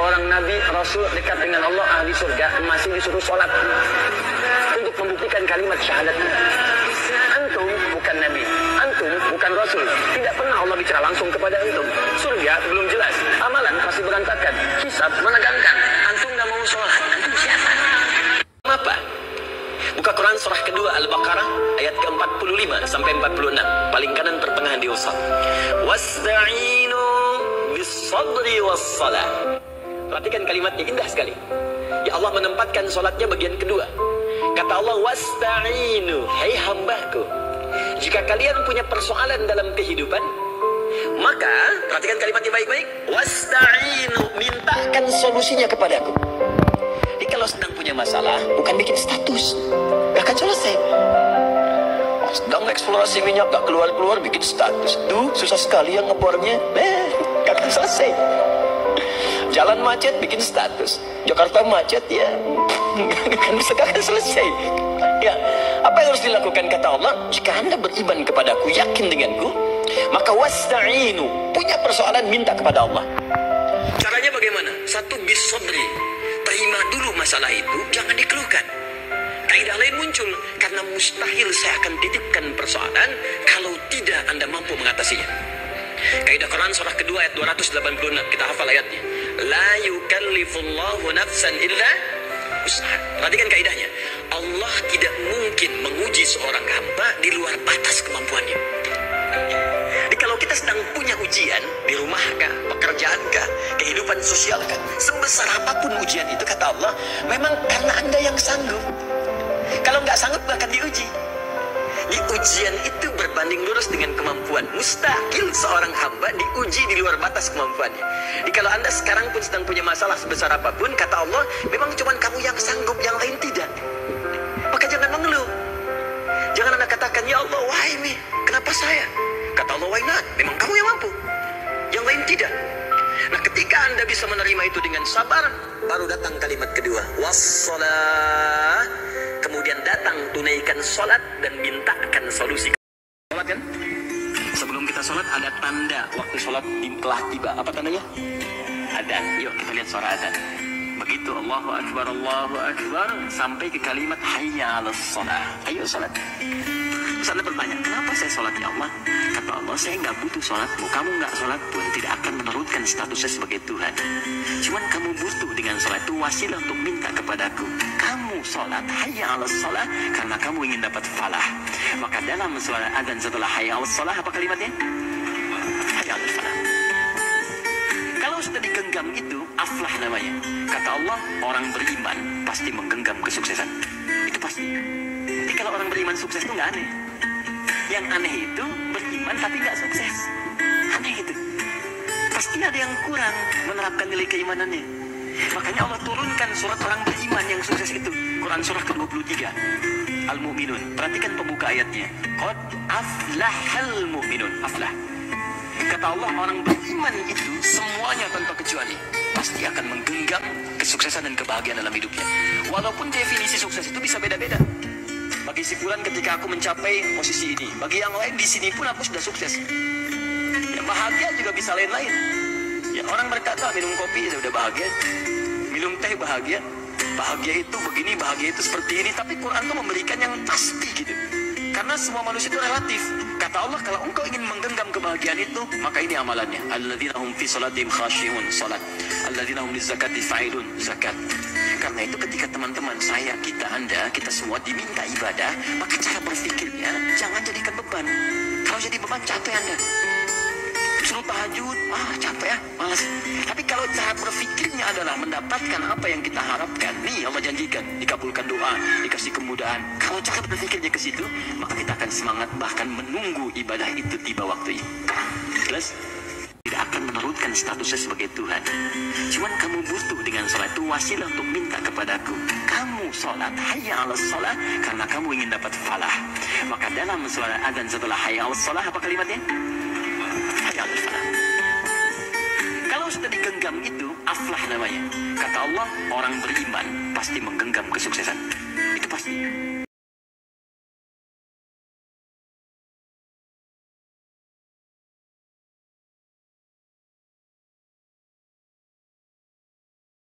seorang nabi, rasul dekat dengan Allah, ahli surga, masih disuruh sholat untuk membuktikan kalimat syahadat. Antum bukan nabi, antum bukan rasul, tidak pernah Allah bicara langsung kepada antum. Surga belum jelas, amalan masih berantakan, hisab menegangkan. Antum nggak mau sholat, antum siapa? Apa? Buka Quran surah kedua Al-Baqarah ayat ke-45 sampai 46, paling kanan pertengahan di usap. Wasta'inu bis-sabri was-salah. Perhatikan kalimatnya, indah sekali. Ya Allah menempatkan sholatnya bagian kedua. Kata Allah, wasta'inu, hai hambaku, jika kalian punya persoalan dalam kehidupan, maka perhatikan kalimatnya baik-baik. Wasta'inu, mintakan solusinya kepadaku. Jadi kalau sedang punya masalah, bukan bikin status, gak akan selesai. Sedang eksplorasi minyak, gak keluar-keluar, bikin status. Duh, susah sekali yang ngebornya. Gak akan selesai. Jalan macet, bikin status. Jakarta macet, ya gak akan selesai. Ya, apa yang harus dilakukan kata Allah? Jika Anda beriman kepadaku, yakin denganku, maka wasta'inu, punya persoalan, minta kepada Allah. Caranya bagaimana? Satu, bis-sabri, terima dulu masalah itu, jangan dikeluhkan. Kaidah lain muncul, karena mustahil saya akan titipkan persoalan kalau tidak Anda mampu mengatasinya. Kaidah Quran surah kedua ayat 286, kita hafal ayatnya. La yukallifullahu nafsan illa usaha. Perhatikan kaidahnya. Allah tidak mungkin menguji seorang hamba di luar batas kemampuannya. Jadi kalau kita sedang punya ujian di rumah kah, pekerjaan kah, kehidupan sosial kah, sebesar apapun ujian itu, kata Allah, memang karena Anda yang sanggup. Kalau nggak sanggup bahkan diuji. Di ujian itu berbanding lurus dengan kemampuan. Mustahil seorang hamba diuji di luar batas kemampuannya. Jadi kalau Anda sekarang pun sedang punya masalah sebesar apapun, kata Allah, memang cuma kamu yang sanggup, yang lain tidak. Maka jangan mengeluh. Jangan Anda katakan, ya Allah, why me? Kenapa saya? Kata Allah, why not? Memang kamu yang mampu, yang lain tidak. Nah, ketika Anda bisa menerima itu dengan sabar, baru datang kalimat kedua, wassalah. Kemudian datang, tunaikan sholat dan mintakan solusi. Sholat kan? Sebelum kita sholat ada tanda waktu sholat telah tiba. Apa tandanya? Adzan. Yuk kita lihat suara adzan. Begitu Allahu Akbar sampai ke kalimat hayya 'alas shalah. Ayo sholat. Terus Anda bertanya, kenapa saya sholat ya Allah? Kata Allah, saya nggak butuh sholatmu. Kamu nggak sholat pun tidak akan meneruskan statusnya sebagai Tuhan. Cuman kamu butuh dengan sholat itu wasilah untuk minta kepadaku. Kamu sholat hayya 'alas shalah karena kamu ingin dapat falah. Maka dalam suara adzan setelah hayya 'alas shalah apa kalimatnya? Hayya 'alas falah. Kalau sudah digenggam itu aflah namanya. Kata Allah, orang beriman pasti menggenggam kesuksesan. Itu pasti. Jadi kalau orang beriman sukses itu nggak aneh. Yang aneh itu beriman tapi nggak sukses. Aneh itu. Pasti ada yang kurang menerapkan nilai keimanannya. Makanya Allah turunkan surat orang beriman yang sukses itu. Quran surah ke-23 Al-Mu'minun. Perhatikan pembuka ayatnya. Qad aflahal mu'minun. Aflah. Kata Allah, orang beriman itu semuanya tanpa kecuali pasti akan menggenggam kesuksesan dan kebahagiaan dalam hidupnya. Walaupun definisi sukses itu bisa beda-beda. Bagi si fulan ketika aku mencapai posisi ini, bagi yang lain di sini pun aku sudah sukses. Ya, bahagia juga bisa lain-lain. Ya, orang berkata minum kopi sudah bahagia, minum teh bahagia, bahagia itu begini, bahagia itu seperti ini. Tapi Quran itu memberikan yang pasti gitu. Karena semua manusia itu relatif. Kata Allah, kalau engkau ingin menggenggam kebahagiaan itu, maka ini amalannya. Alladzina hum fi salatihim khashi'un, salat. Alladzina hum lizakati fa'ilun, zakat. Karena itu ketika teman-teman saya, kita, Anda, kita semua diminta ibadah, maka cara berpikirnya jangan jadikan beban. Kalau jadi beban, capek Anda. Suruh tahajud, capek ya, malas. Tapi kalau cara berpikirnya adalah mendapatkan apa yang kita harapkan, nih Allah janjikan, dikabulkan doa, dikasih kemudahan. Kalau cara berpikirnya ke situ, maka kita akan semangat bahkan menunggu ibadah itu tiba waktunya. Jelas? Tidak akan meneruskan statusnya sebagai Tuhan. Cuman kamu butuh dengan sholat itu wasilah untuk minta kepadaku. Kamu sholat hayya 'alas shalah karena kamu ingin dapat falah. Maka dalam suara adzan setelah hayya 'alas shalah apa kalimatnya? Hayya 'alas falah. Kalau sudah digenggam itu aflah namanya. Kata Allah, orang beriman pasti menggenggam kesuksesan.